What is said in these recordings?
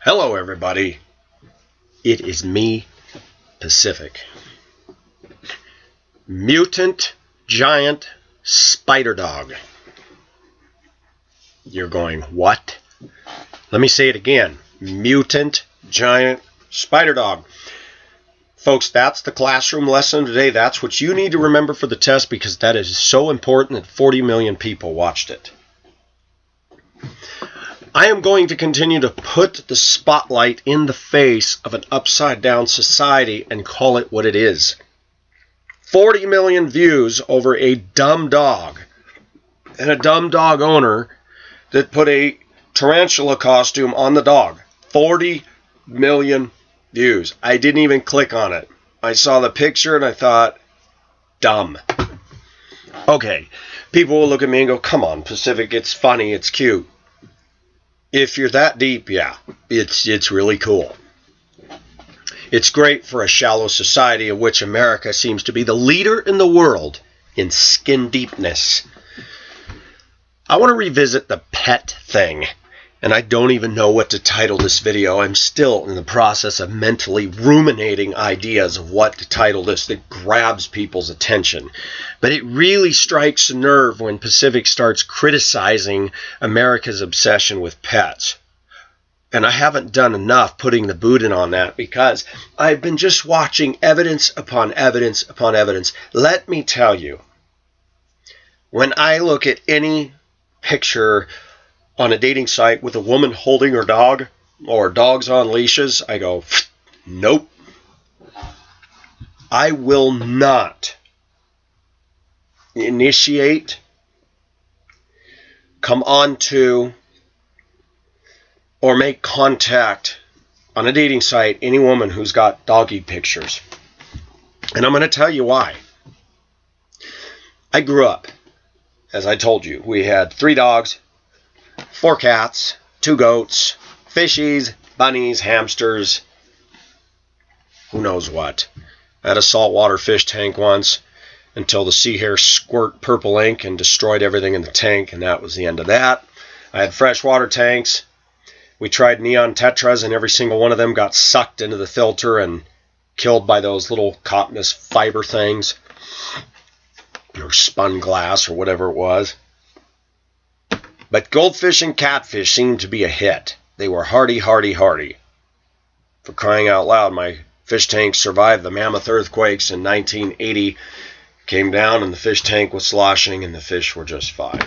Hello, everybody. It is me, Pacific. Mutant giant spider dog. You're going, what? Let me say it again. Mutant giant spider dog. Folks, that's the classroom lesson today. That's what you need to remember for the test because that is so important that 40 million people watched it. I am going to continue to put the spotlight in the face of an upside-down society and call it what it is. 40 million views over a dumb dog and a dumb dog owner that put a tarantula costume on the dog. 40 million views. I didn't even click on it. I saw the picture and I thought, dumb. Okay, people will look at me and go, come on, Pacific, it's funny, it's cute. If you're that deep, yeah, it's really cool. It's great for a shallow society of which America seems to be the leader in the world in skin deepness. I want to revisit the pet thing, and I don't even know what to title this video. I'm still in the process of mentally ruminating ideas of what to title this that grabs people's attention. But it really strikes a nerve when Pacific starts criticizing America's obsession with pets. And I haven't done enough putting the boot in on that because I've been just watching evidence upon evidence upon evidence. Let me tell you, when I look at any picture on a dating site with a woman holding her dog or dogs on leashes, I go, nope. I will not initiate, come on to, or make contact on a dating site any woman who's got doggy pictures. And I'm going to tell you why. I grew up, as I told you, we had 3 dogs, 4 cats, 2 goats, fishies, bunnies, hamsters, who knows what. I had a saltwater fish tank once until the sea hare squirt purple ink and destroyed everything in the tank, and that was the end of that. I had freshwater tanks. We tried neon tetras, and every single one of them got sucked into the filter and killed by those little cottonous fiber things, or spun glass, or whatever it was. But goldfish and catfish seemed to be a hit. They were hardy, hardy, hardy. For crying out loud, my fish tank survived the mammoth earthquakes in 1980. Came down and the fish tank was sloshing and the fish were just fine.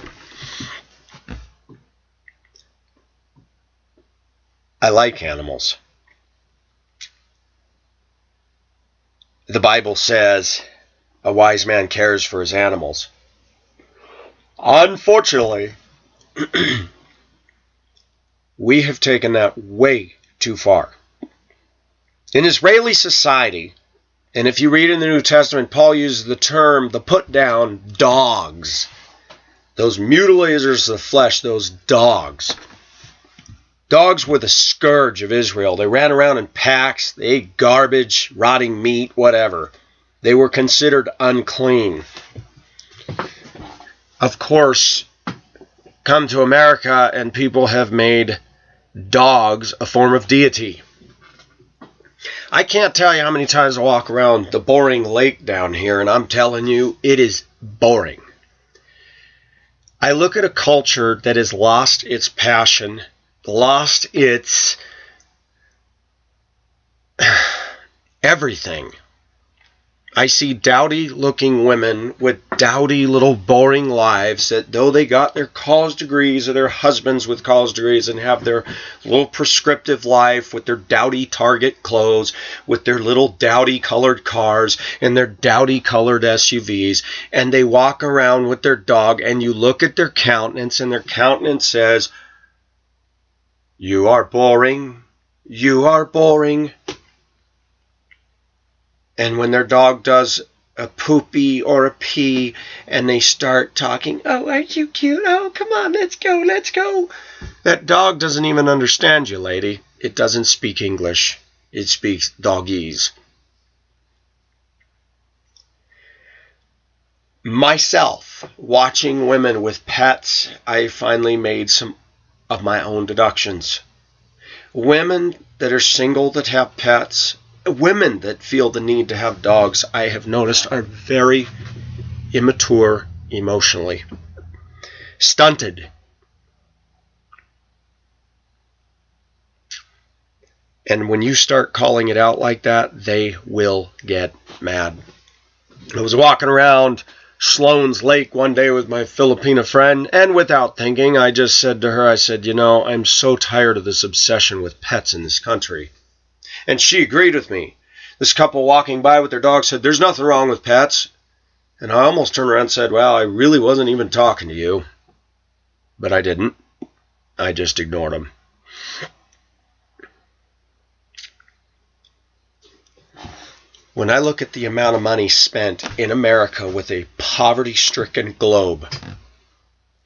I like animals. The Bible says a wise man cares for his animals. Unfortunately, we have taken that way too far. In Israeli society, and if you read in the New Testament, Paul uses the term, the put down, dogs. Those mutilators of the flesh, those dogs. Dogs were the scourge of Israel. They ran around in packs. They ate garbage, rotting meat, whatever. They were considered unclean. Of course, come to America and people have made dogs a form of deity. I can't tell you how many times I walk around the boring lake down here, and I'm telling you, it is boring. I look at a culture that has lost its passion, lost its everything. I see dowdy-looking women with dowdy little boring lives that though they got their college degrees or their husbands with college degrees and have their little prescriptive life with their dowdy Target clothes, with their little dowdy-colored cars and their dowdy-colored SUVs, and they walk around with their dog and you look at their countenance and their countenance says, "You are boring. You are boring." And when their dog does a poopy or a pee and they start talking, "Oh, aren't you cute? Oh, come on, let's go, let's go." That dog doesn't even understand you, lady. It doesn't speak English. It speaks dogese. Myself, watching women with pets, I finally made some of my own deductions. Women that are single that have pets, women that feel the need to have dogs, I have noticed are very immature emotionally. Stunted. And when you start calling it out like that, they will get mad. I was walking around Sloan's Lake one day with my Filipina friend, and without thinking, I just said to her, I said, I'm so tired of this obsession with pets in this country. And she agreed with me. This couple walking by with their dog said, there's nothing wrong with pets. And I almost turned around and said, well, I really wasn't even talking to you. But I didn't. I just ignored them. When I look at the amount of money spent in America with a poverty-stricken globe,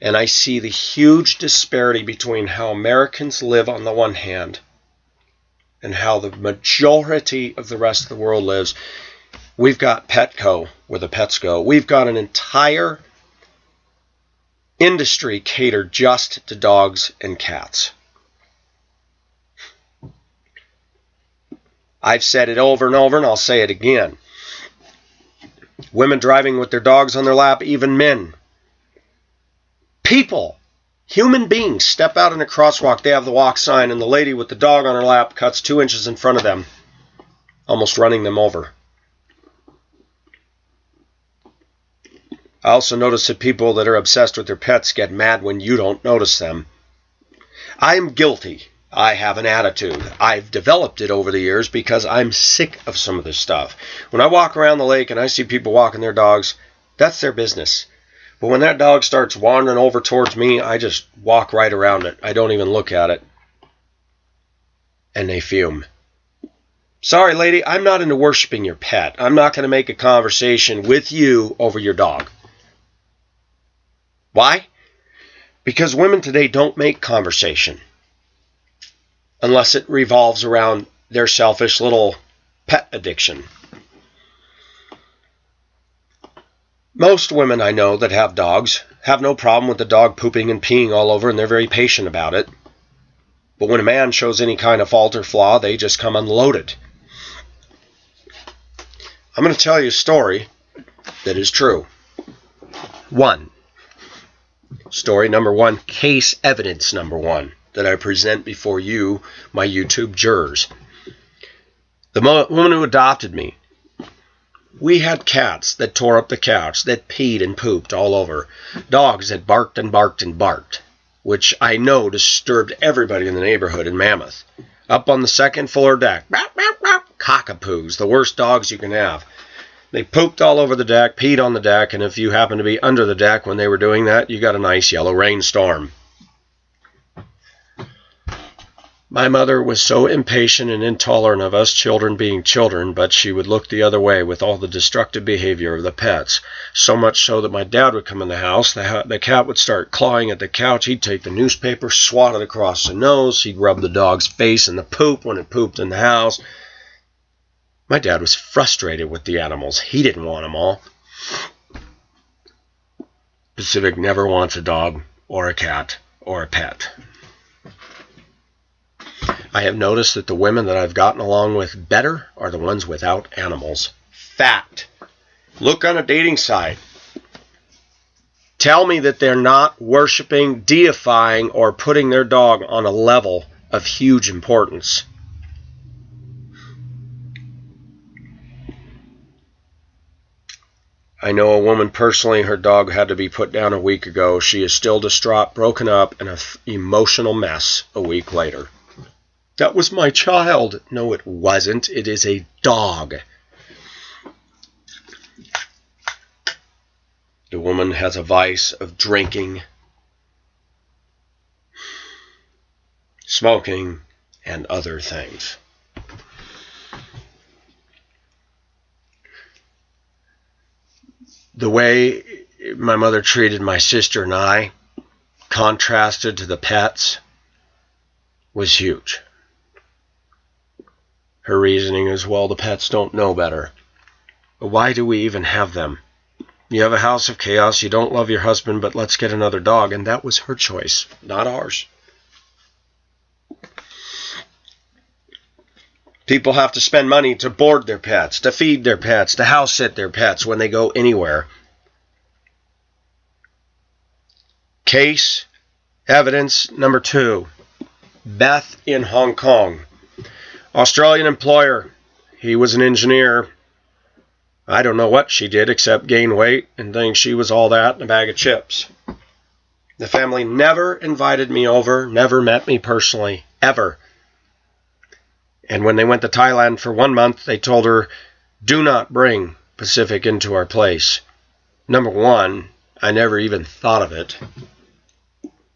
and I see the huge disparity between how Americans live on the one hand and how the majority of the rest of the world lives, we've got Petco, where the pets go. We've got an entire industry catered just to dogs and cats. I've said it over and over, and I'll say it again. Women driving with their dogs on their lap, even men. People, human beings, step out in a crosswalk. They have the walk sign, and the lady with the dog on her lap cuts 2 inches in front of them, almost running them over. I also notice that people that are obsessed with their pets get mad when you don't notice them. I'm guilty. I have an attitude. I've developed it over the years because I'm sick of some of this stuff. When I walk around the lake and I see people walking their dogs, that's their business. But when that dog starts wandering over towards me, I just walk right around it. I don't even look at it. And they fume. Sorry, lady, I'm not into worshiping your pet. I'm not going to make a conversation with you over your dog. Why? Because women today don't make conversation unless it revolves around their selfish little pet addiction. Most women I know that have dogs have no problem with the dog pooping and peeing all over, and they're very patient about it. But when a man shows any kind of fault or flaw, they just come unloaded. I'm going to tell you a story that is true. Story number 1, case evidence number 1. That I present before you, my YouTube jurors. The woman who adopted me, we had cats that tore up the couch, that peed and pooped all over, dogs that barked and barked and barked, which I know disturbed everybody in the neighborhood in Mammoth. Up on the second floor deck, cockapoos, the worst dogs you can have. They pooped all over the deck, peed on the deck, and if you happened to be under the deck when they were doing that, you got a nice yellow rainstorm. My mother was so impatient and intolerant of us children being children, but she would look the other way with all the destructive behavior of the pets. So much so that my dad would come in the house, the cat would start clawing at the couch, he'd take the newspaper, swat it across the nose, he'd rub the dog's face in the poop when it pooped in the house. My dad was frustrated with the animals. He didn't want them all. Pacific never wants a dog or a cat or a pet. I have noticed that the women that I've gotten along with better are the ones without animals. Fact. Look on a dating site. Tell me that they're not worshiping, deifying, or putting their dog on a level of huge importance. I know a woman personally, her dog had to be put down a week ago. She is still distraught, broken up, and an emotional mess a week later. That was my child. No, it wasn't. It is a dog. The woman has a vice of drinking, smoking, and other things. The way my mother treated my sister and I, contrasted to the pets, was huge. Her reasoning is, well, the pets don't know better. But why do we even have them? You have a house of chaos, you don't love your husband, but let's get another dog. And that was her choice, not ours. People have to spend money to board their pets, to feed their pets, to house sit their pets when they go anywhere. Case evidence number 2. Beth in Hong Kong. Australian employer. He was an engineer. I don't know what she did except gain weight and think she was all that in a bag of chips. The family never invited me over, never met me personally, ever. And when they went to Thailand for 1 month, they told her, do not bring Pacific into our place. Number 1, I never even thought of it.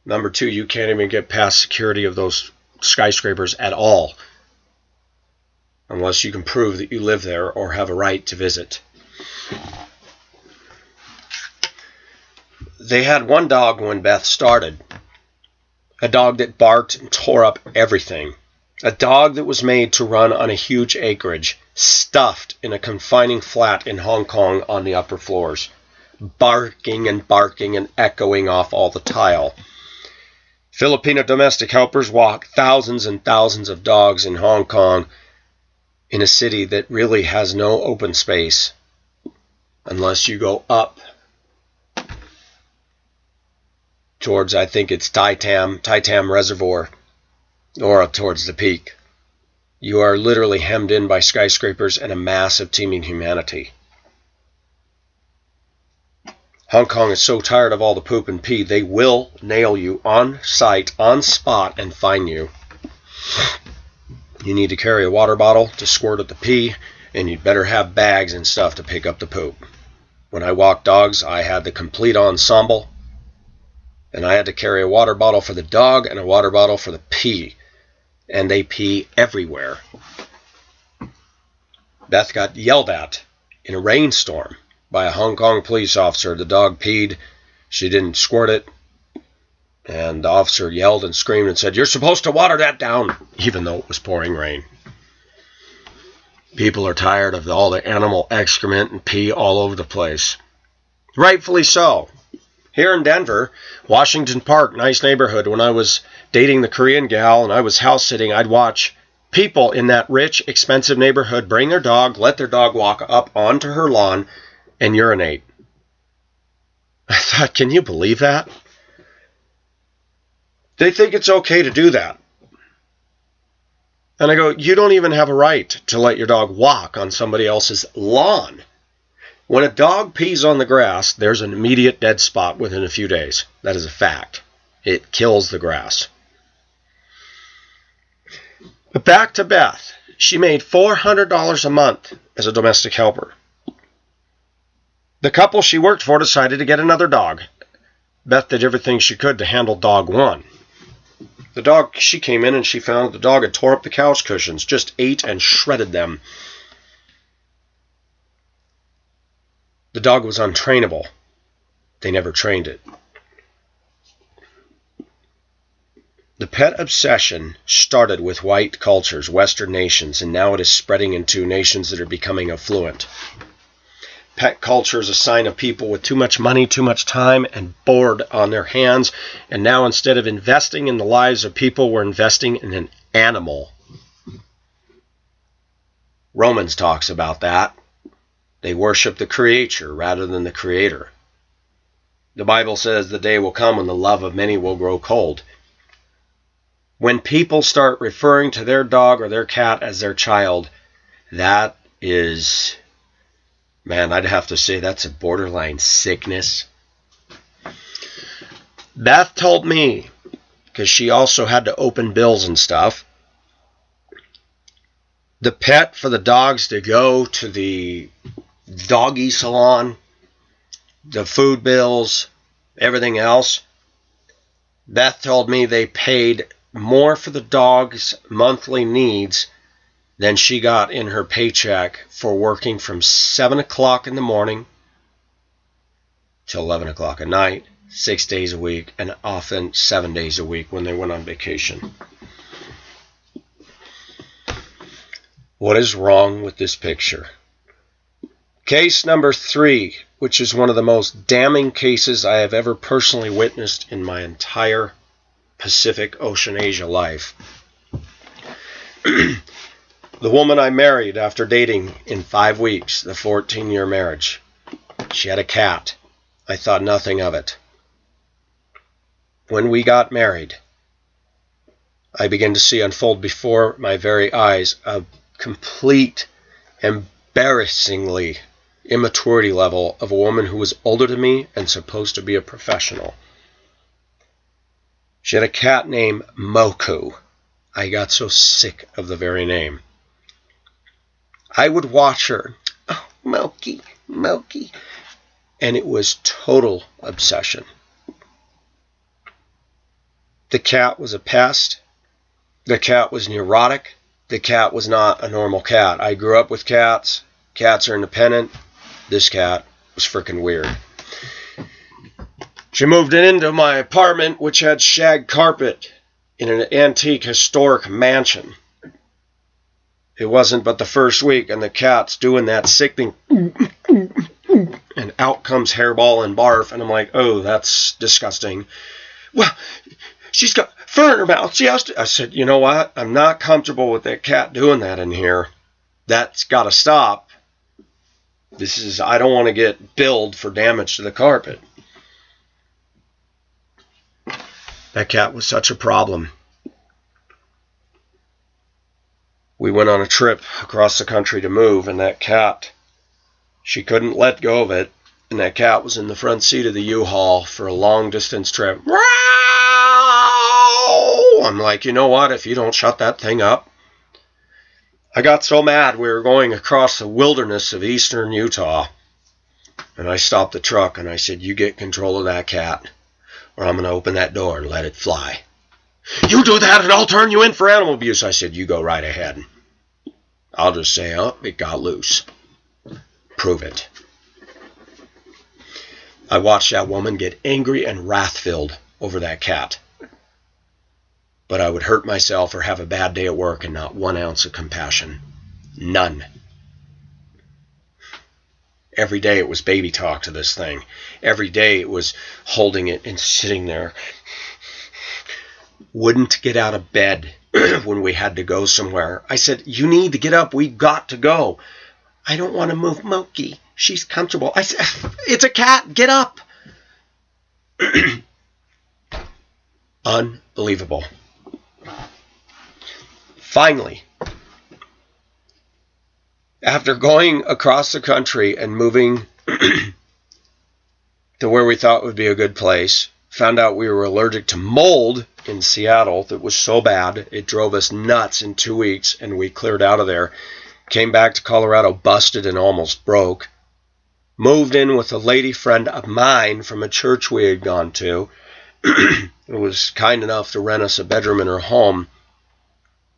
Number 2, you can't even get past security of those skyscrapers at all, unless you can prove that you live there or have a right to visit. They had one dog when Beth started. A dog that barked and tore up everything. A dog that was made to run on a huge acreage, stuffed in a confining flat in Hong Kong on the upper floors, barking and echoing off all the tile. Filipino domestic helpers walk thousands and thousands of dogs in Hong Kong in a city that really has no open space unless you go up towards, I think it's Tai Tam Reservoir, or up towards the peak. You are literally hemmed in by skyscrapers and a mass of teeming humanity. Hong Kong is so tired of all the poop and pee, they will nail you on site, on spot, and fine you. You need to carry a water bottle to squirt at the pee, and you'd better have bags and stuff to pick up the poop. When I walked dogs, I had the complete ensemble, and I had to carry a water bottle for the dog and a water bottle for the pee, and they pee everywhere. Beth got yelled at in a rainstorm by a Hong Kong police officer. The dog peed, she didn't squirt it, and the officer yelled and screamed and said, "You're supposed to water that down," even though it was pouring rain. People are tired of all the animal excrement and pee all over the place. Rightfully so. Here in Denver, Washington Park, nice neighborhood, when I was dating the Korean gal and I was house sitting, I'd watch people in that rich, expensive neighborhood bring their dog, let their dog walk up onto her lawn and urinate. I thought, can you believe that? They think it's okay to do that. And I go, you don't even have a right to let your dog walk on somebody else's lawn. When a dog pees on the grass, there's an immediate dead spot within a few days. That is a fact. It kills the grass. But back to Beth. She made $400 a month as a domestic helper. The couple she worked for decided to get another dog. Beth did everything she could to handle dog 1. The dog, she came in and she found the dog had tore up the couch cushions, just ate and shredded them. The dog was untrainable. They never trained it. The pet obsession started with white cultures, Western nations, and now it is spreading into nations that are becoming affluent. Pet culture is a sign of people with too much money, too much time, and bored on their hands. And now instead of investing in the lives of people, we're investing in an animal. Romans talks about that. They worship the creature rather than the creator. The Bible says the day will come when the love of many will grow cold. When people start referring to their dog or their cat as their child, that is, man, I'd have to say that's a borderline sickness. Beth told me, because she also had to open bills and stuff, the pet for the dogs to go to the doggy salon, the food bills, everything else, Beth told me they paid more for the dog's monthly needs than she got in her paycheck for working from 7 o'clock in the morning till 11 o'clock at night, 6 days a week, and often 7 days a week when they went on vacation. What is wrong with this picture? Case number 3, which is one of the most damning cases I have ever personally witnessed in my entire Pacific Ocean Asia life. The woman I married after dating in 5 weeks, the 14-year marriage, she had a cat. I thought nothing of it. When we got married, I began to see unfold before my very eyes a complete, embarrassingly immaturity level of a woman who was older than me and supposed to be a professional. She had a cat named Moku. I got so sick of the very name. I would watch her. Oh, Moki, Moki. And it was total obsession. The cat was a pest. The cat was neurotic. The cat was not a normal cat. I grew up with cats. Cats are independent. This cat was freaking weird. She moved into my apartment, which had shag carpet in an antique historic mansion. It wasn't but the first week, and the cat's doing that sickening, and out comes hairball and barf, and I'm like, oh, that's disgusting. Well, she's got fur in her mouth. She has to. I said, you know what? I'm not comfortable with that cat doing that in here. That's got to stop. I don't want to get billed for damage to the carpet. That cat was such a problem. We went on a trip across the country to move, and that cat, she couldn't let go of it, and that cat was in the front seat of the U-Haul for a long-distance trip. I'm like, you know what, if you don't shut that thing up. I got so mad we were going across the wilderness of eastern Utah, and I stopped the truck, and I said, you get control of that cat, or I'm going to open that door and let it fly. You do that and I'll turn you in for animal abuse. I said, you go right ahead. I'll just say, oh, it got loose. Prove it. I watched that woman get angry and wrath-filled over that cat. But I would hurt myself or have a bad day at work and not 1 ounce of compassion. None. Every day it was baby talk to this thing. Every day it was holding it and sitting there. Wouldn't get out of bed when we had to go somewhere. I said, you need to get up. We got to go. I don't want to move Moki. She's comfortable. I said, it's a cat. Get up. Unbelievable. Finally, after going across the country and moving to where we thought would be a good place, found out we were allergic to mold in Seattle that was so bad it drove us nuts in 2 weeks, and we cleared out of there. Came back to Colorado busted and almost broke. Moved in with a lady friend of mine from a church we had gone to, who was kind enough to rent us a bedroom in her home.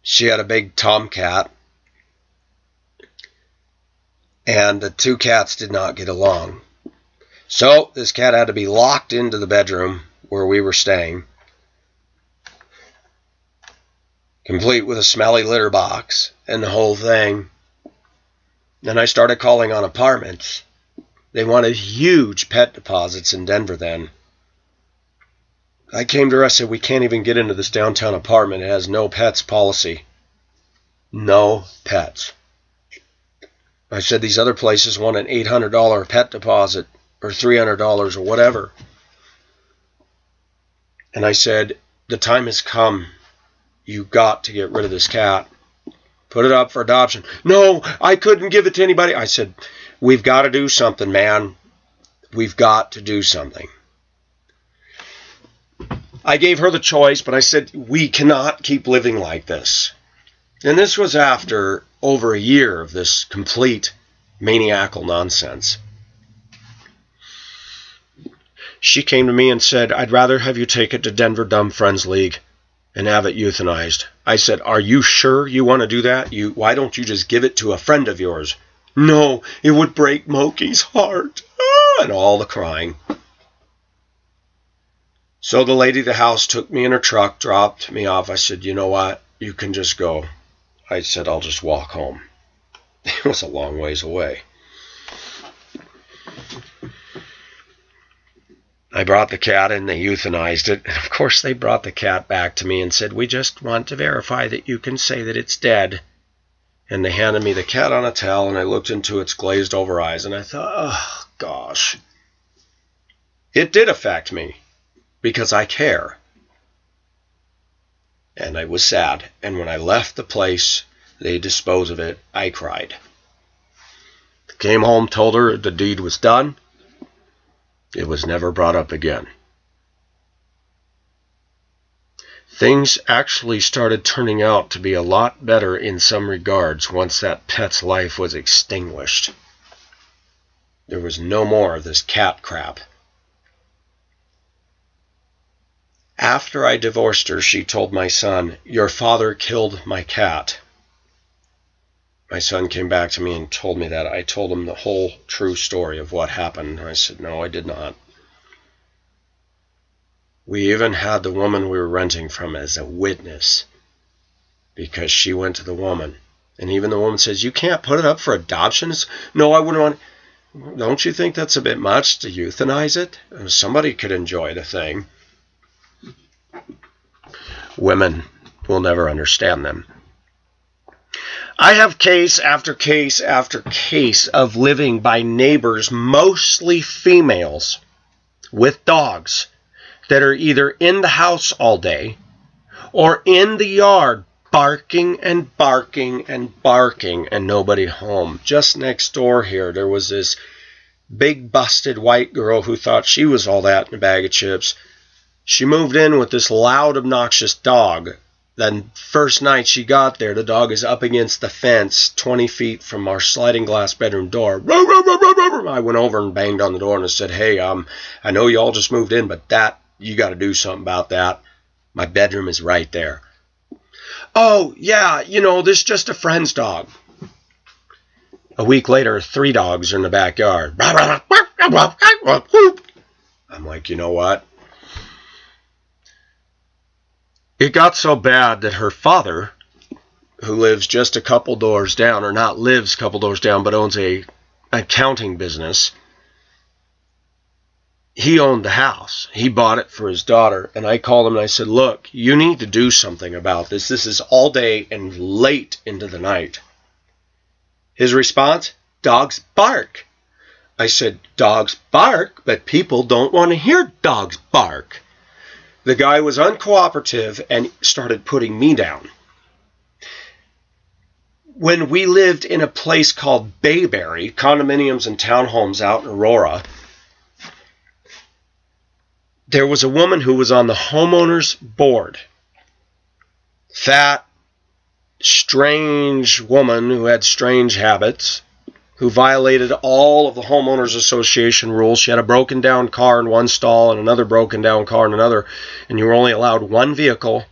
She had a big tomcat, and the 2 cats did not get along. So this cat had to be locked into the bedroom where we were staying, complete with a smelly litter box and the whole thing. Then I started calling on apartments. They wanted huge pet deposits in Denver then. I came to her, I said, we can't even get into this downtown apartment. It has no pets policy. No pets. I said, these other places want an $800 pet deposit or $300 or whatever. And I said, the time has come. You got to get rid of this cat. Put it up for adoption. No, I couldn't give it to anybody. I said, we've got to do something, man. We've got to do something. I gave her the choice, but I said, we cannot keep living like this. And this was after over a year of this complete maniacal nonsense. She came to me and said, I'd rather have you take it to Denver Dumb Friends League and have it euthanized. I said, are you sure you want to do that? Why don't you just give it to a friend of yours? No, it would break Moki's heart. And all the crying. So the lady of the house took me in her truck, dropped me off. I said, you know what? You can just go. I said, I'll just walk home. It was a long ways away. I brought the cat in, they euthanized it. And of course, they brought the cat back to me and said, we just want to verify that you can say that it's dead. And they handed me the cat on a towel, and I looked into its glazed over eyes, and I thought, oh, gosh. It did affect me, because I care. And I was sad. And when I left the place, they disposed of it, I cried. Came home, told her the deed was done. It was never brought up again. Things actually started turning out to be a lot better in some regards once that pet's life was extinguished. There was no more of this cat crap. After I divorced her, she told my son, "Your father killed my cat." My son came back to me and told me that. I told him the whole true story of what happened. I said, "No, I did not." We even had the woman we were renting from as a witness because she went to the woman. And even the woman says, "You can't put it up for adoption." No, I wouldn't want. Don't you think that's a bit much to euthanize it? Somebody could enjoy the thing. Women will never understand them. I have case after case after case of living by neighbors, mostly females, with dogs that are either in the house all day or in the yard barking and barking and barking and nobody home. Just next door here, there was this big busted white girl who thought she was all that in a bag of chips. She moved in with this loud, obnoxious dog. Then first night she got there, the dog is up against the fence 20 feet from our sliding glass bedroom door. I went over and banged on the door and I said, "Hey, I know you all just moved in, but you got to do something about that. My bedroom is right there." "Oh, yeah, this is just a friend's dog." A week later, 3 dogs are in the backyard. I'm like, you know what? It got so bad that her father, who lives just a couple doors down, or not lives a couple doors down, but owns a accounting business, he owned the house. He bought it for his daughter. And I called him and I said, "Look, you need to do something about this. This is all day and late into the night." His response, "Dogs bark." I said, "Dogs bark, but people don't want to hear dogs bark." The guy was uncooperative and started putting me down. When we lived in a place called Bayberry, condominiums and townhomes out in Aurora, there was a woman who was on the homeowner's board. Fat, strange woman who had strange habits, who violated all of the homeowners association rules. She had a broken down car in one stall and another broken down car in another, and you were only allowed one vehicle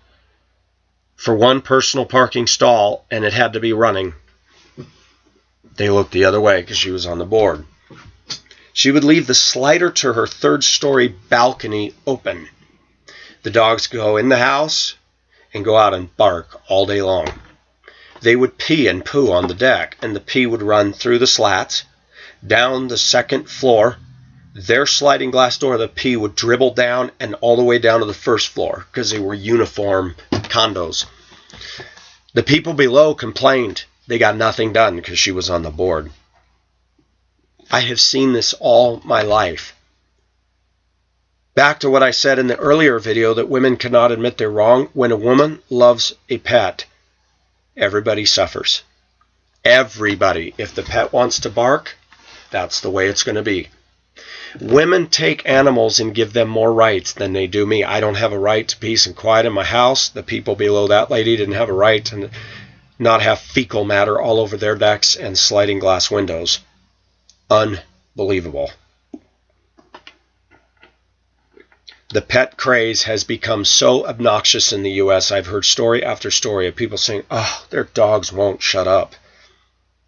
for one personal parking stall, and it had to be running. They looked the other way because she was on the board. She would leave the slider to her 3rd-story balcony open. The dogs go in the house and go out and bark all day long. They would pee and poo on the deck, and the pee would run through the slats, down the 2nd floor. Their sliding glass door, the pee would dribble down and all the way down to the 1st floor because they were uniform condos. The people below complained they got nothing done because she was on the board. I have seen this all my life. Back to what I said in the earlier video that women cannot admit they're wrong. When a woman loves a pet, everybody suffers. Everybody. If the pet wants to bark, that's the way it's going to be. Women take animals and give them more rights than they do me. I don't have a right to peace and quiet in my house. The people below that lady didn't have a right to not have fecal matter all over their decks and sliding glass windows. Unbelievable. The pet craze has become so obnoxious in the U.S. I've heard story after story of people saying, "Oh, their dogs won't shut up."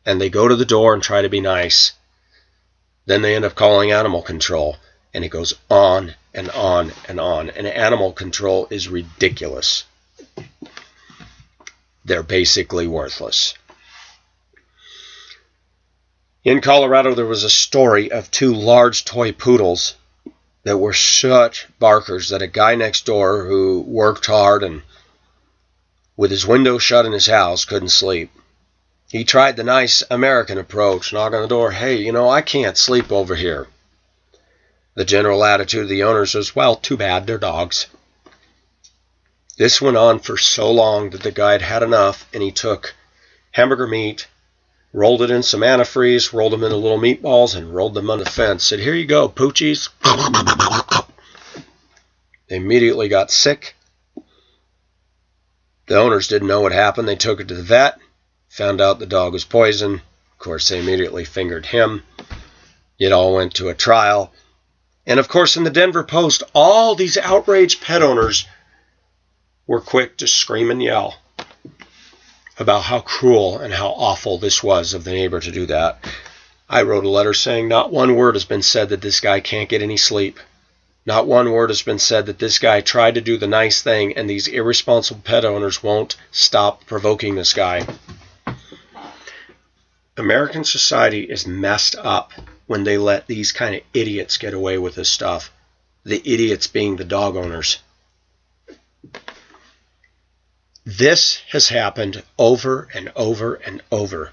And they go to the door and try to be nice. Then they end up calling animal control. And it goes on and on and on. And animal control is ridiculous. They're basically worthless. In Colorado, there was a story of 2 large toy poodles that were such barkers that a guy next door who worked hard and with his window shut in his house couldn't sleep. He tried the nice American approach, knock on the door, hey, I can't sleep over here. The general attitude of the owners was, well, too bad, they're dogs. This went on for so long that the guy had had enough, and he took hamburger meat, rolled it in some antifreeze, rolled them into little meatballs, and rolled them on the fence. Said, here you go, poochies. They immediately got sick. The owners didn't know what happened. They took it to the vet, found out the dog was poisoned. Of course, they immediately fingered him. It all went to a trial. And of course, in the Denver Post, all these outraged pet owners were quick to scream and yell about how cruel and how awful this was of the neighbor to do that. I wrote a letter saying not one word has been said that this guy can't get any sleep. Not one word has been said that this guy tried to do the nice thing and these irresponsible pet owners won't stop provoking this guy. American society is messed up when they let these kind of idiots get away with this stuff. The idiots being the dog owners. This has happened over and over and over.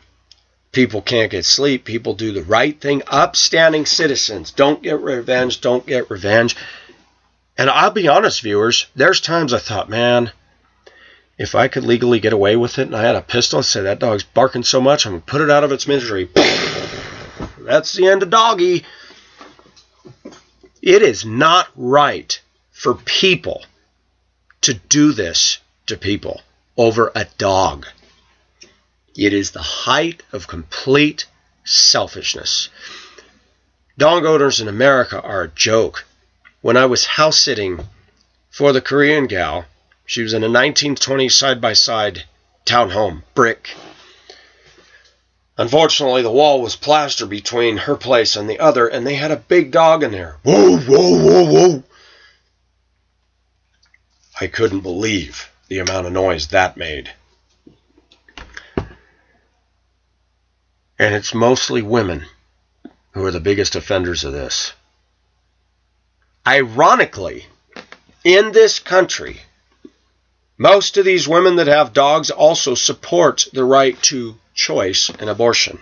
People can't get sleep. People do the right thing. Upstanding citizens. Don't get revenge. Don't get revenge. And I'll be honest, viewers, there's times I thought, man, if I could legally get away with it and I had a pistol and said, that dog's barking so much, I'm going to put it out of its misery. That's the end of doggy. It is not right for people to do this to people over a dog. It is the height of complete selfishness. Dog owners in America are a joke. When I was house sitting for the Korean gal, she was in a 1920 side-by-side townhome, brick. Unfortunately, the wall was plaster between her place and the other, and they had a big dog in there. Whoa, whoa, whoa, whoa. I couldn't believe the amount of noise that made. And it's mostly women who are the biggest offenders of this. Ironically, in this country, most of these women that have dogs also support the right to choice and abortion.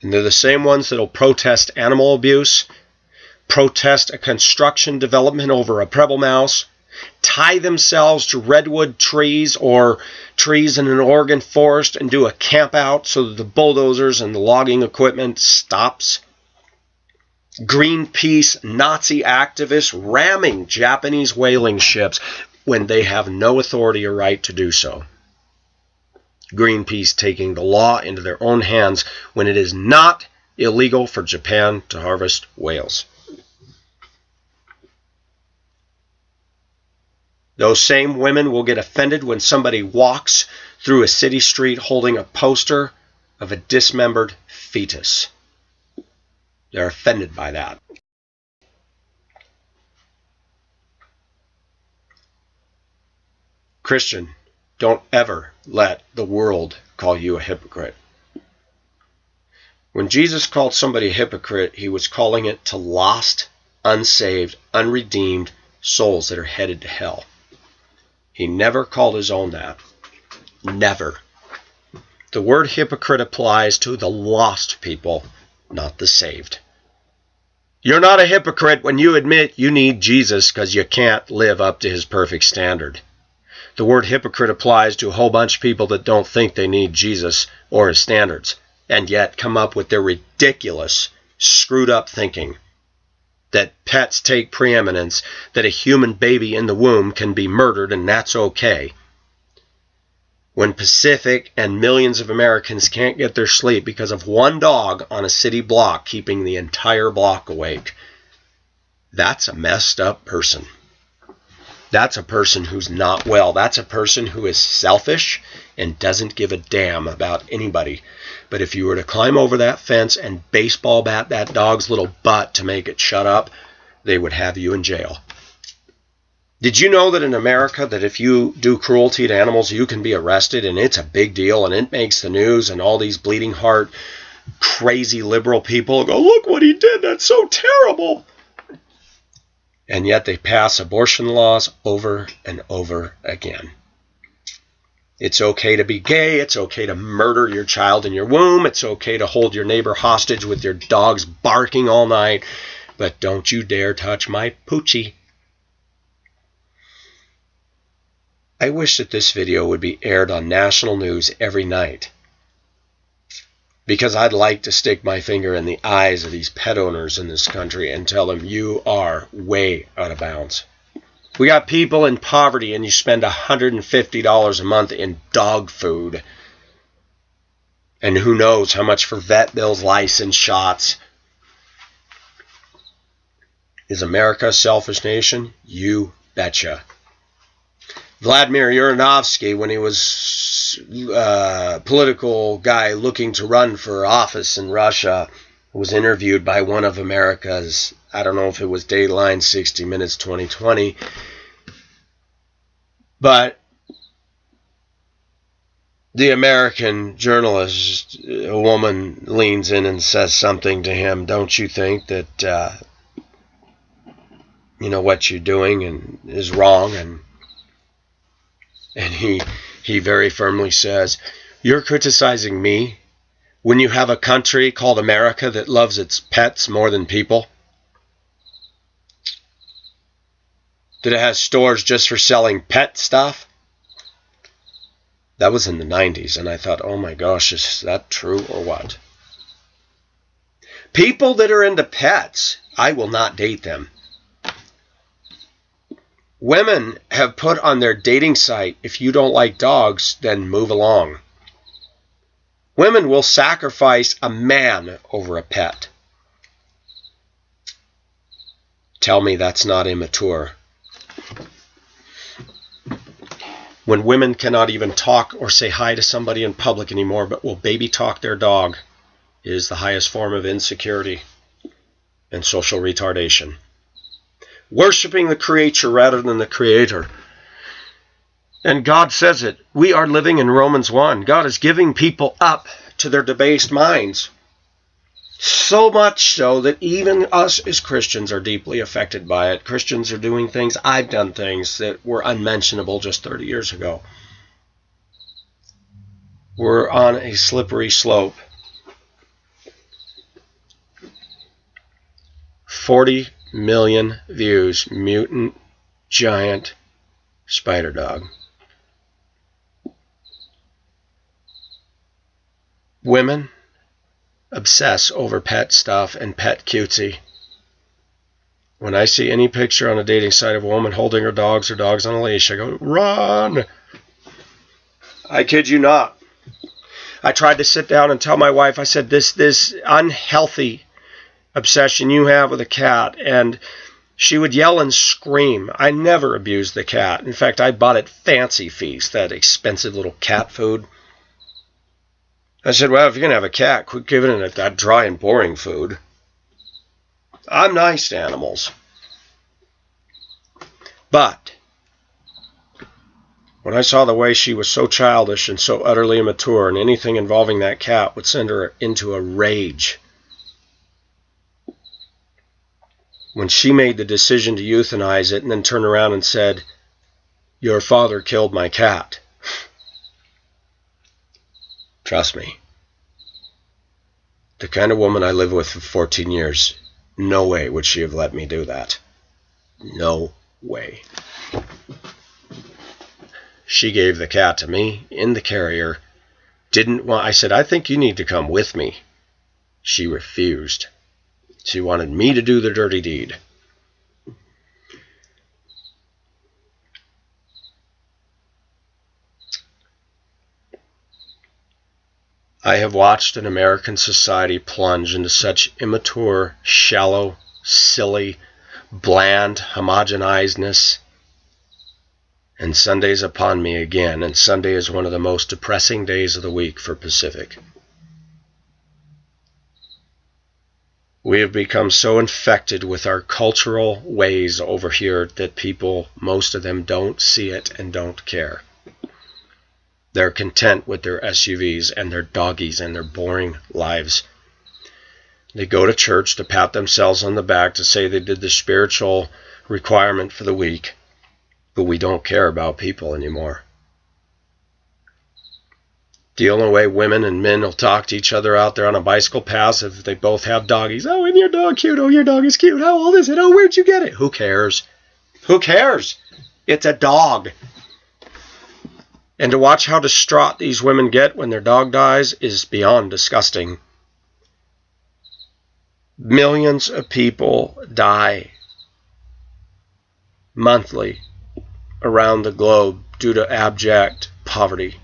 And they're the same ones that will protest animal abuse, protest a construction development over a Prebble mouse, tie themselves to redwood trees or trees in an Oregon forest and do a camp out so that the bulldozers and the logging equipment stops. Greenpeace Nazi activists ramming Japanese whaling ships when they have no authority or right to do so. Greenpeace taking the law into their own hands when it is not illegal for Japan to harvest whales. Those same women will get offended when somebody walks through a city street holding a poster of a dismembered fetus. They're offended by that. Christian, don't ever let the world call you a hypocrite. When Jesus called somebody a hypocrite, he was calling it to lost, unsaved, unredeemed souls that are headed to hell. He never called his own that. Never. The word hypocrite applies to the lost people, not the saved. You're not a hypocrite when you admit you need Jesus because you can't live up to his perfect standard. The word hypocrite applies to a whole bunch of people that don't think they need Jesus or his standards, and yet come up with their ridiculous, screwed up thinking that pets take preeminence, that a human baby in the womb can be murdered and that's okay. When Pacific and millions of Americans can't get their sleep because of one dog on a city block keeping the entire block awake, that's a messed up person. That's a person who's not well. That's a person who is selfish and doesn't give a damn about anybody. But if you were to climb over that fence and baseball bat that dog's little butt to make it shut up, they would have you in jail. Did you know that in America that if you do cruelty to animals, you can be arrested, and it's a big deal and it makes the news, and all these bleeding heart, crazy liberal people go, look what he did, that's so terrible. And yet they pass abortion laws over and over again. It's okay to be gay. It's okay to murder your child in your womb. It's okay to hold your neighbor hostage with your dogs barking all night. But don't you dare touch my poochie. I wish that this video would be aired on national news every night, because I'd like to stick my finger in the eyes of these pet owners in this country and tell them you are way out of bounds. We got people in poverty and you spend $150 a month in dog food. And who knows how much for vet bills, license shots. Is America a selfish nation? You betcha. Vladimir Urinovsky, when he was a political guy looking to run for office in Russia, was interviewed by one of America's, I don't know if it was Dateline, 60 Minutes, 2020, but the American journalist, a woman, leans in and says something to him. Don't you think that, what you're doing is wrong? And he very firmly says, you're criticizing me when you have a country called America that loves its pets more than people? That it has stores just for selling pet stuff? That was in the 90s, and I thought, oh my gosh, is that true or what? People that are into pets, I will not date them. Women have put on their dating site, if you don't like dogs, then move along. Women will sacrifice a man over a pet. Tell me that's not immature. When women cannot even talk or say hi to somebody in public anymore, but will baby talk their dog, it is the highest form of insecurity and social retardation. Worshipping the creature rather than the creator. And God says it. We are living in Romans 1. God is giving people up to their debased minds. So much so that even us as Christians are deeply affected by it. Christians are doing things, I've done things that were unmentionable just 30 years ago. We're on a slippery slope. 40 million views, mutant giant spider dog. Women obsess over pet stuff and pet cutesy. When I see any picture on a dating site of a woman holding her dogs or dogs on a leash, I go, run! I kid you not. I tried to sit down and tell my wife, I said, this unhealthy obsession you have with a cat, and she would yell and scream. I never abused the cat. In fact, I bought it Fancy Feast, that expensive little cat food. I said, well, if you're going to have a cat, quit giving it that dry and boring food. I'm nice to animals. But when I saw the way she was so childish and so utterly immature, and anything involving that cat would send her into a rage. When she made the decision to euthanize it and then turned around and said, your father killed my cat. Trust me. The kind of woman I lived with for 14 years, no way would she have let me do that. No way. She gave the cat to me in the carrier. I said, I think you need to come with me. She refused. She wanted me to do the dirty deed. I have watched an American society plunge into such immature, shallow, silly, bland homogenizedness. And Sunday's upon me again, and Sunday is one of the most depressing days of the week for Pacific. We have become so infected with our cultural ways over here that people, most of them, don't see it and don't care. They're content with their SUVs and their doggies and their boring lives. They go to church to pat themselves on the back to say they did the spiritual requirement for the week, but we don't care about people anymore. The only way women and men will talk to each other out there on a bicycle path if they both have doggies. Oh, isn't your dog cute? Oh, your dog is cute. How old is it? Oh, where'd you get it? Who cares? Who cares? It's a dog. And to watch how distraught these women get when their dog dies is beyond disgusting. Millions of people die monthly around the globe due to abject poverty.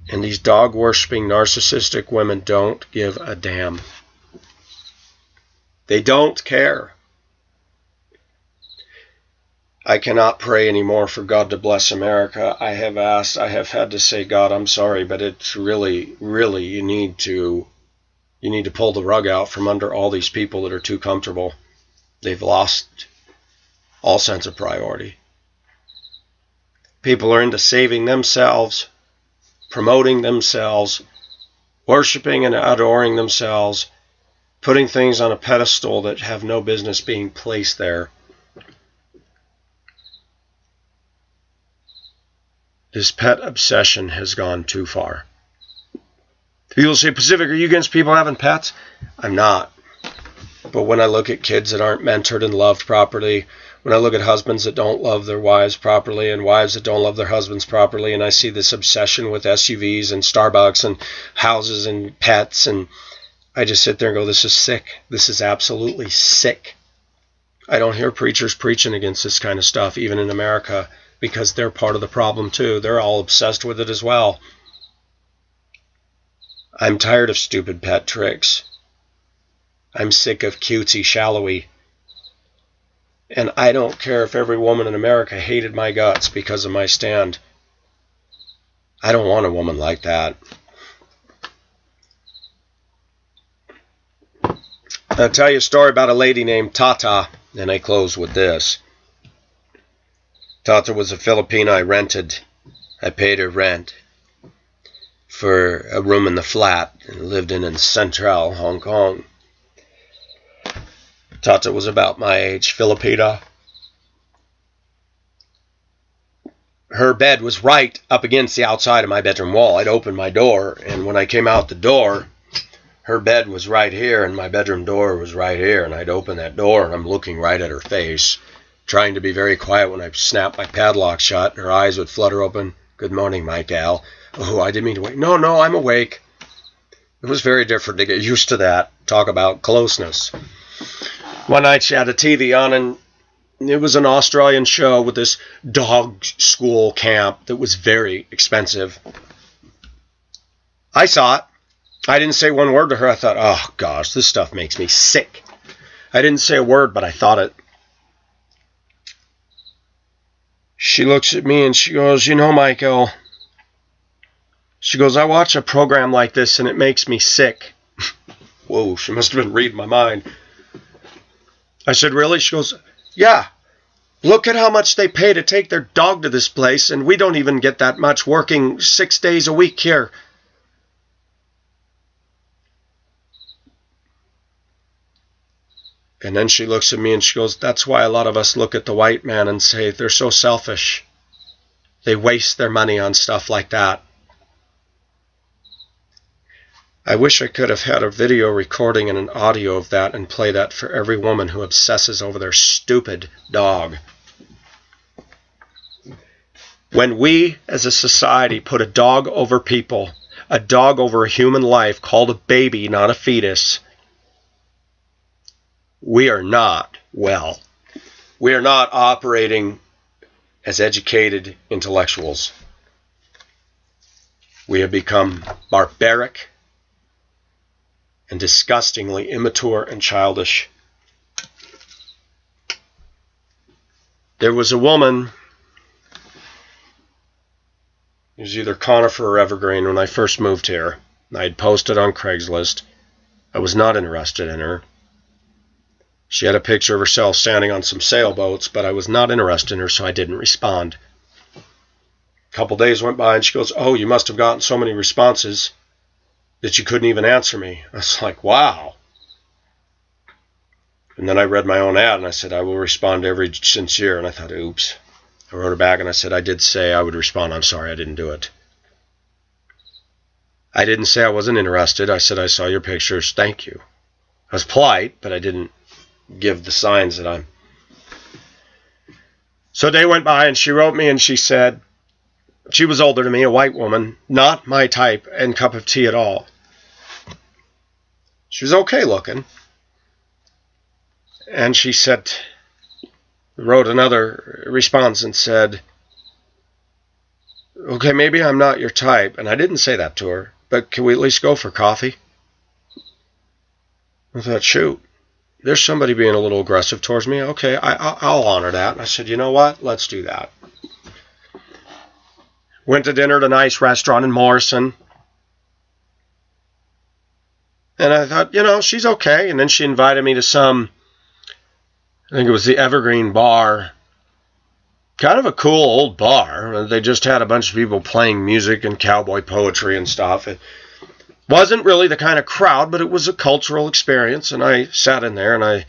And these dog-worshipping, narcissistic women don't give a damn. They don't care. I cannot pray anymore for God to bless America. I have had to say, God, I'm sorry, but it's really, you need to pull the rug out from under all these people that are too comfortable. They've lost all sense of priority. People are into saving themselves, promoting themselves, worshiping and adoring themselves, putting things on a pedestal that have no business being placed there. This pet obsession has gone too far. People say, Pacific, are you against people having pets? I'm not. But when I look at kids that aren't mentored and loved properly, when I look at husbands that don't love their wives properly and wives that don't love their husbands properly, and I see this obsession with SUVs and Starbucks and houses and pets, and I just sit there and go, this is sick. This is absolutely sick. I don't hear preachers preaching against this kind of stuff, even in America, because they're part of the problem too. They're all obsessed with it as well. I'm tired of stupid pet tricks. I'm sick of cutesy shallowy. And I don't care if every woman in America hated my guts because of my stand. I don't want a woman like that. I'll tell you a story about a lady named Tata, and I close with this. Tata was a Filipina I rented. I paid her rent for a room in the flat and lived in Central, Hong Kong. Tata was about my age, Filipina. Her bed was right up against the outside of my bedroom wall. I'd opened my door, and when I came out the door, her bed was right here, and my bedroom door was right here, and I'd open that door, and I'm looking right at her face, trying to be very quiet when I snapped my padlock shut, and her eyes would flutter open. Good morning, my gal. Oh, I didn't mean to wake. No, I'm awake. It was very different to get used to that. Talk about closeness. One night she had a TV on, and it was an Australian show with this dog school camp that was very expensive. I saw it. I didn't say one word to her. I thought, oh gosh, this stuff makes me sick. I didn't say a word, but I thought it. She looks at me and she goes, you know, Michael, she goes, I watch a program like this and it makes me sick. Whoa, she must have been reading my mind. I said, really? She goes, yeah. Look at how much they pay to take their dog to this place, and we don't even get that much working 6 days a week here. And then she looks at me and she goes, that's why a lot of us look at the white man and say they're so selfish. They waste their money on stuff like that. I wish I could have had a video recording and an audio of that and play that for every woman who obsesses over their stupid dog. When we as a society put a dog over people, a dog over a human life called a baby, not a fetus, we are not well. We are not operating as educated intellectuals. We have become barbaric and disgustingly immature and childish. There was a woman, it was either Conifer or Evergreen when I first moved here. I had posted on Craigslist. I was not interested in her. She had a picture of herself standing on some sailboats, but I was not interested in her, so I didn't respond. A couple days went by and she goes, oh, you must have gotten so many responses that you couldn't even answer me. I was like, wow. And then I read my own ad and I said, I will respond every sincere. And I thought, oops. I wrote her back and I said, I did say I would respond. I'm sorry, I didn't do it. I didn't say I wasn't interested. I said, I saw your pictures. Thank you. I was polite, but I didn't give the signs that I'm. So a day went by, and she wrote me, and she said, she was older than me, a white woman, not my type and cup of tea at all. She was okay looking. And she said, wrote another response and said, okay, maybe I'm not your type. And I didn't say that to her, but can we at least go for coffee? I thought, shoot, there's somebody being a little aggressive towards me. Okay, I'll honor that. And I said, you know what? Let's do that. Went to dinner at a nice restaurant in Morrison. And I thought, you know, she's okay. And then she invited me to some, I think it was the Evergreen Bar. Kind of a cool old bar. They just had a bunch of people playing music and cowboy poetry and stuff. It wasn't really the kind of crowd, but it was a cultural experience. And I sat in there, and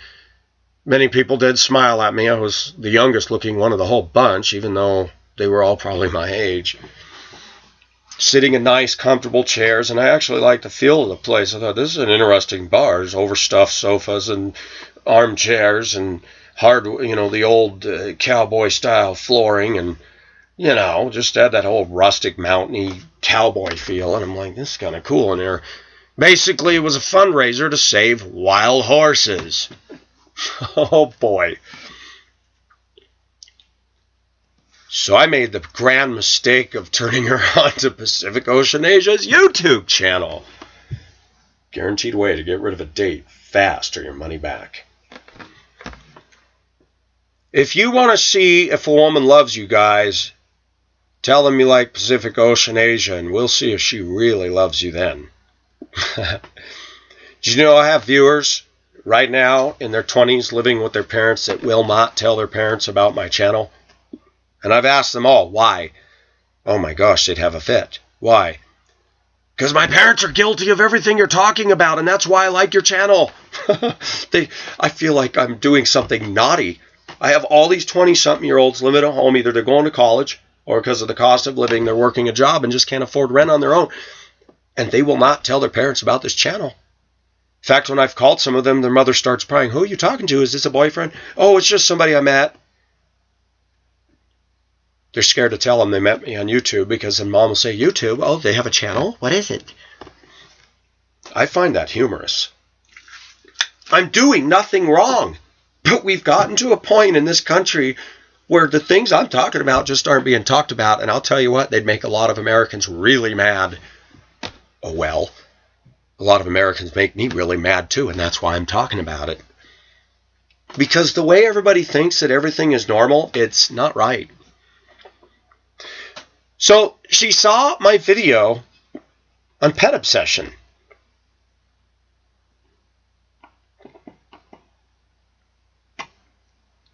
many people did smile at me. I was the youngest looking one of the whole bunch, even though they were all probably my age. Sitting in nice, comfortable chairs, and I actually liked the feel of the place. I thought, this is an interesting bar. There's overstuffed sofas and armchairs and hard, the old cowboy-style flooring, and, just had that whole rustic, mountainy cowboy feel. And I'm like, this is kind of cool in here. Basically, it was a fundraiser to save wild horses. Oh, boy. So I made the grand mistake of turning her on to Pacific Ocean Asia's YouTube channel. Guaranteed way to get rid of a date fast or your money back. If you want to see if a woman loves you guys, tell them you like Pacific Ocean Asia, and we'll see if she really loves you then. Did you know I have viewers right now in their 20s living with their parents that will not tell their parents about my channel? And I've asked them all, why? Oh my gosh, they'd have a fit. Why? Because my parents are guilty of everything you're talking about, and that's why I like your channel. I feel like I'm doing something naughty. I have all these 20-something-year-olds living at home. Either they're going to college, or because of the cost of living, they're working a job and just can't afford rent on their own. And they will not tell their parents about this channel. In fact, when I've called some of them, their mother starts prying. Who are you talking to? Is this a boyfriend? Oh, it's just somebody I met. They're scared to tell them they met me on YouTube, because then mom will say, YouTube? Oh, they have a channel? What is it? I find that humorous. I'm doing nothing wrong. But we've gotten to a point in this country where the things I'm talking about just aren't being talked about. And I'll tell you what, they'd make a lot of Americans really mad. Oh, well, a lot of Americans make me really mad too, and that's why I'm talking about it. Because the way everybody thinks that everything is normal, it's not right. So she saw my video on pet obsession.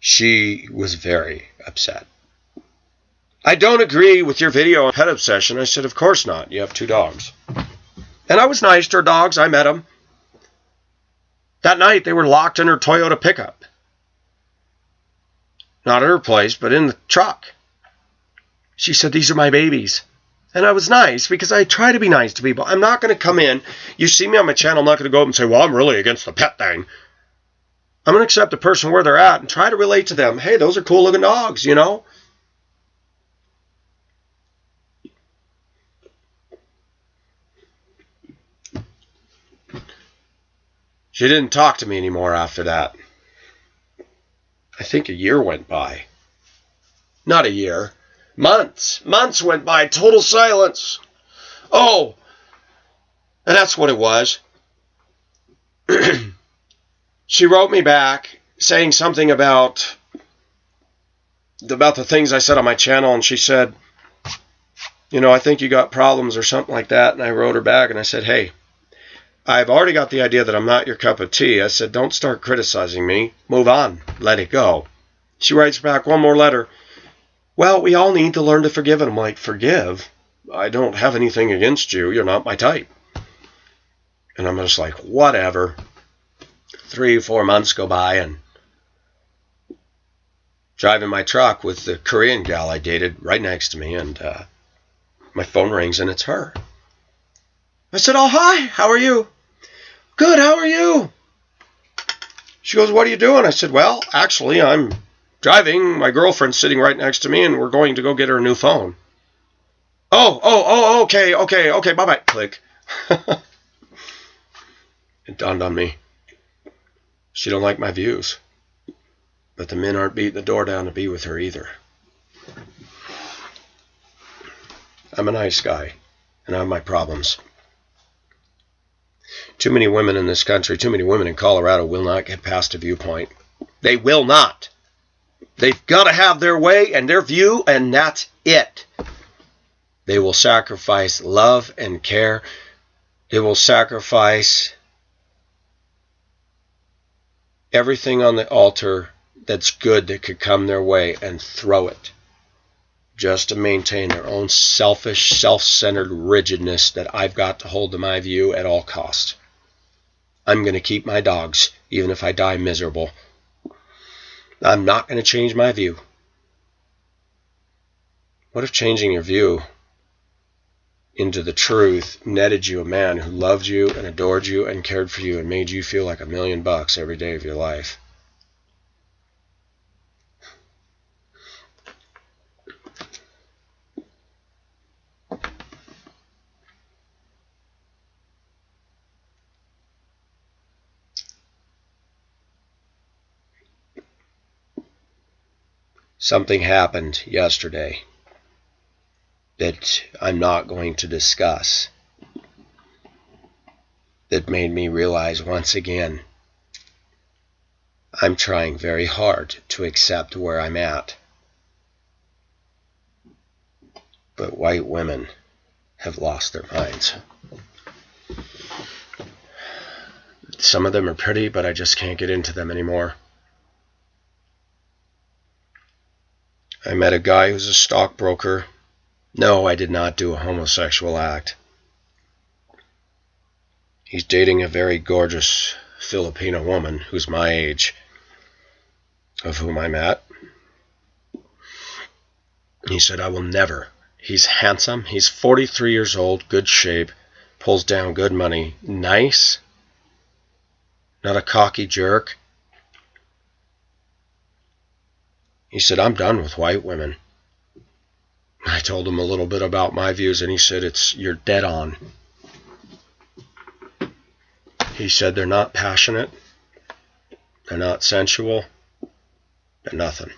She was very upset. I don't agree with your video on pet obsession. I said, of course not. You have 2 dogs. And I was nice to her dogs. I met them. That night, they were locked in her Toyota pickup. Not at her place, but in the truck. She said, these are my babies. And I was nice, because I try to be nice to people. I'm not going to come in. You see me on my channel, I'm not going to go up and say, well, I'm really against the pet thing. I'm going to accept the person where they're at and try to relate to them. Hey, those are cool looking dogs, She didn't talk to me anymore after that. I think a year went by. Not a year. Months. Months went by. Total silence. Oh, and that's what it was. She wrote me back saying something about the things I said on my channel, and she said, I think you got problems or something like that. And I wrote her back and I said, hey, I've already got the idea that I'm not your cup of tea. I said, don't start criticizing me. Move on. Let it go. She writes back one more letter. Well, we all need to learn to forgive. And I'm like, forgive? I don't have anything against you. You're not my type. And I'm just like, whatever. 3-4 months go by, and driving my truck with the Korean gal I dated right next to me, and my phone rings, and it's her. I said, oh, hi, how are you? Good, how are you? She goes, what are you doing? I said, well, actually, I'm driving. My girlfriend's sitting right next to me, and we're going to go get her a new phone. Oh, okay, bye-bye. Click. It dawned on me. She don't like my views. But the men aren't beating the door down to be with her either. I'm a nice guy, and I have my problems. Too many women in this country, too many women in Colorado will not get past a viewpoint. They will not. They've got to have their way and their view, and that's it. They will sacrifice love and care. They will sacrifice everything on the altar that's good that could come their way and throw it just to maintain their own selfish, self-centered rigidness that I've got to hold to my view at all costs. I'm going to keep my dogs, even if I die miserable. I'm not going to change my view. What if changing your view into the truth netted you a man who loved you and adored you and cared for you and made you feel like $1 million every day of your life? Something happened yesterday that I'm not going to discuss that made me realize once again I'm trying very hard to accept where I'm at. But white women have lost their minds. Some of them are pretty, but I just can't get into them anymore. I met a guy who's a stockbroker. No, I did not do a homosexual act. He's dating a very gorgeous Filipino woman who's my age, of whom I met. He said, I will never. He's handsome. He's 43 years old, good shape, pulls down good money, nice, not a cocky jerk. He said, I'm done with white women. I told him a little bit about my views, and he said, you're dead on. He said, they're not passionate, they're not sensual, they're nothing.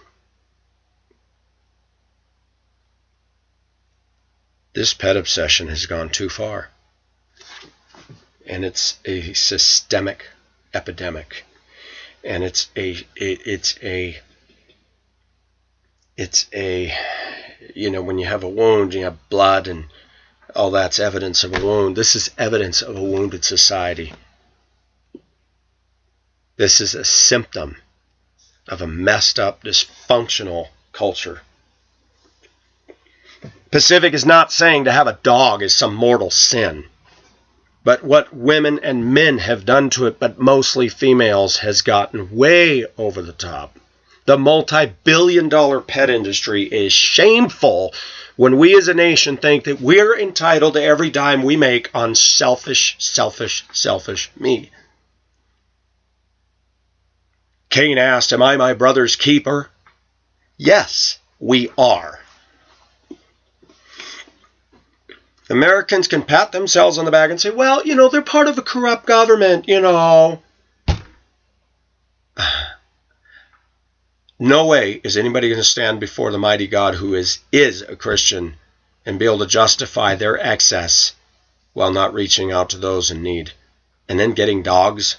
This pet obsession has gone too far, and it's a systemic epidemic, and it's a when you have a wound, you have blood, and all that's evidence of a wound. This is evidence of a wounded society. This is a symptom of a messed up, dysfunctional culture. Pacific is not saying to have a dog is some mortal sin. But what women and men have done to it, but mostly females, has gotten way over the top. The multi-billion-dollar pet industry is shameful when we as a nation think that we're entitled to every dime we make on selfish me. Cain asked, am I my brother's keeper? Yes, we are. Americans can pat themselves on the back and say, well, they're part of a corrupt government, No way is anybody going to stand before the mighty God who is a Christian and be able to justify their excess while not reaching out to those in need. And then getting dogs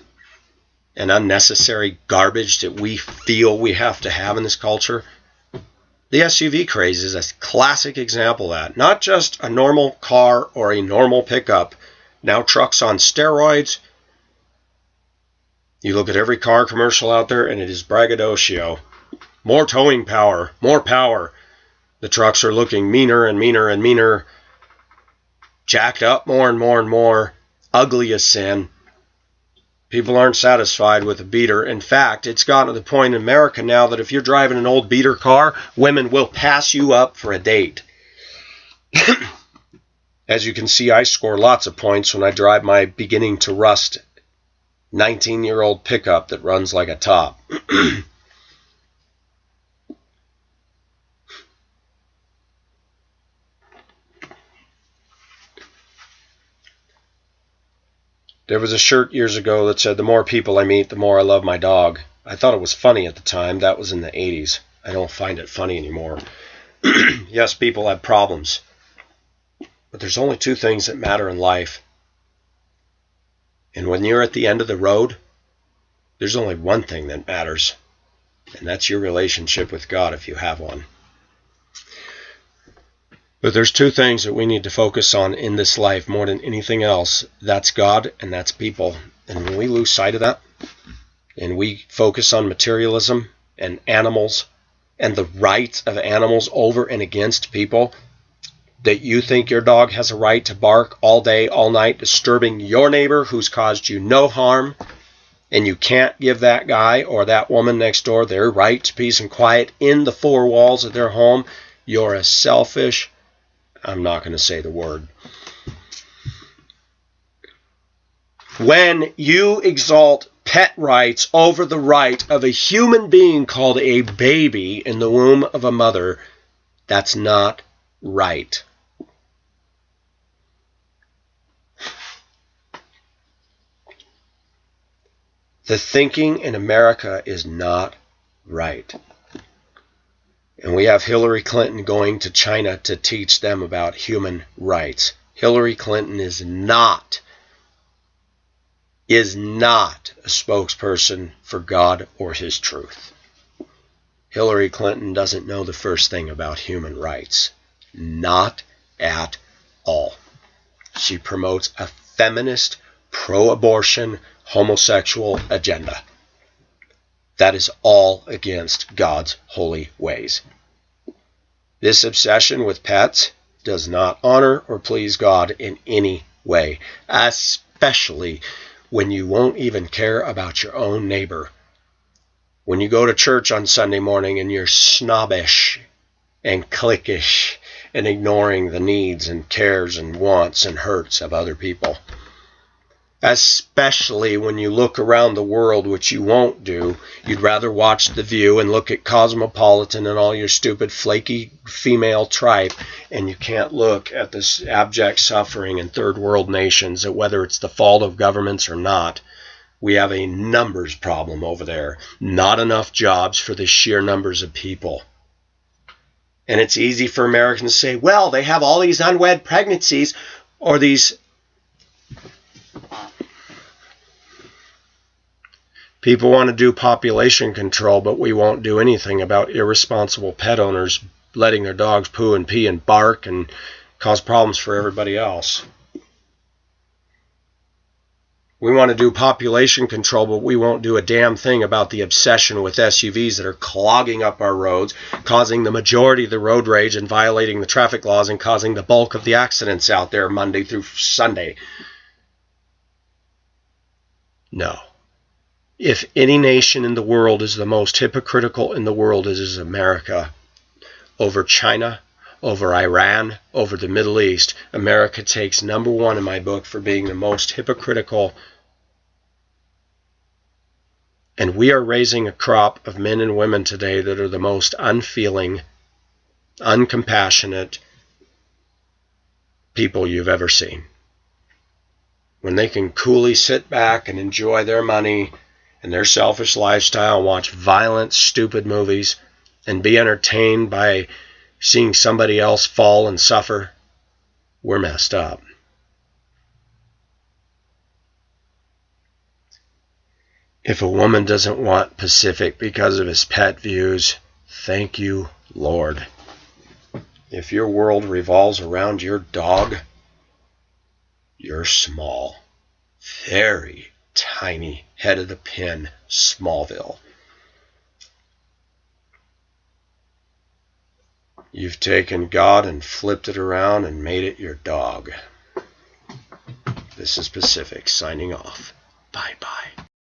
and unnecessary garbage that we feel we have to have in this culture. The SUV craze is a classic example of that. Not just a normal car or a normal pickup. Now trucks on steroids. You look at every car commercial out there and it is braggadocio. More towing power, more power. The trucks are looking meaner and meaner and meaner. Jacked up more and more and more. Ugly as sin. People aren't satisfied with a beater. In fact, it's gotten to the point in America now that if you're driving an old beater car, women will pass you up for a date. As you can see, I score lots of points when I drive my beginning to rust 19-year-old pickup that runs like a top. There was a shirt years ago that said, "The more people I meet, the more I love my dog." I thought it was funny at the time. That was in the 80s. I don't find it funny anymore. Yes, people have problems. But there's only two things that matter in life. And when you're at the end of the road, there's only one thing that matters. And that's your relationship with God, if you have one. But there's two things that we need to focus on in this life more than anything else. That's God and that's people. And when we lose sight of that, and we focus on materialism and animals and the rights of animals over and against people, that you think your dog has a right to bark all day, all night, disturbing your neighbor who's caused you no harm, and you can't give that guy or that woman next door their right to peace and quiet in the four walls of their home, you're a selfish, I'm not going to say the word. When you exalt pet rights over the right of a human being called a baby in the womb of a mother, that's not right. The thinking in America is not right. And we have Hillary Clinton going to China to teach them about human rights. Hillary Clinton is not a spokesperson for God or his truth. Hillary Clinton doesn't know the first thing about human rights. Not at all. She promotes a feminist, pro-abortion, homosexual agenda. That is all against God's holy ways. This obsession with pets does not honor or please God in any way, especially when you won't even care about your own neighbor. When you go to church on Sunday morning and you're snobbish and cliquish and ignoring the needs and cares and wants and hurts of other people. Especially when you look around the world, which you won't do. You'd rather watch The View and look at Cosmopolitan and all your stupid flaky female tripe, and you can't look at this abject suffering in third world nations, that whether it's the fault of governments or not, we have a numbers problem over there. Not enough jobs for the sheer numbers of people. And it's easy for Americans to say, well, they have all these unwed pregnancies or these people want to do population control, but we won't do anything about irresponsible pet owners letting their dogs poo and pee and bark and cause problems for everybody else. We want to do population control, but we won't do a damn thing about the obsession with SUVs that are clogging up our roads, causing the majority of the road rage and violating the traffic laws and causing the bulk of the accidents out there Monday through Sunday. No. If any nation in the world is the most hypocritical in the world, it is America. Over China, over Iran, over the Middle East, America takes number one in my book for being the most hypocritical. And we are raising a crop of men and women today that are the most unfeeling, uncompassionate people you've ever seen. When they can coolly sit back and enjoy their money and their selfish lifestyle and watch violent, stupid movies and be entertained by seeing somebody else fall and suffer, we're messed up. If a woman doesn't want Pacific because of his pet views, thank you, Lord. If your world revolves around your dog, you're small. Very tiny, head of the pin, Smallville. You've taken God and flipped it around and made it your dog. This is Pacific signing off. Bye-bye.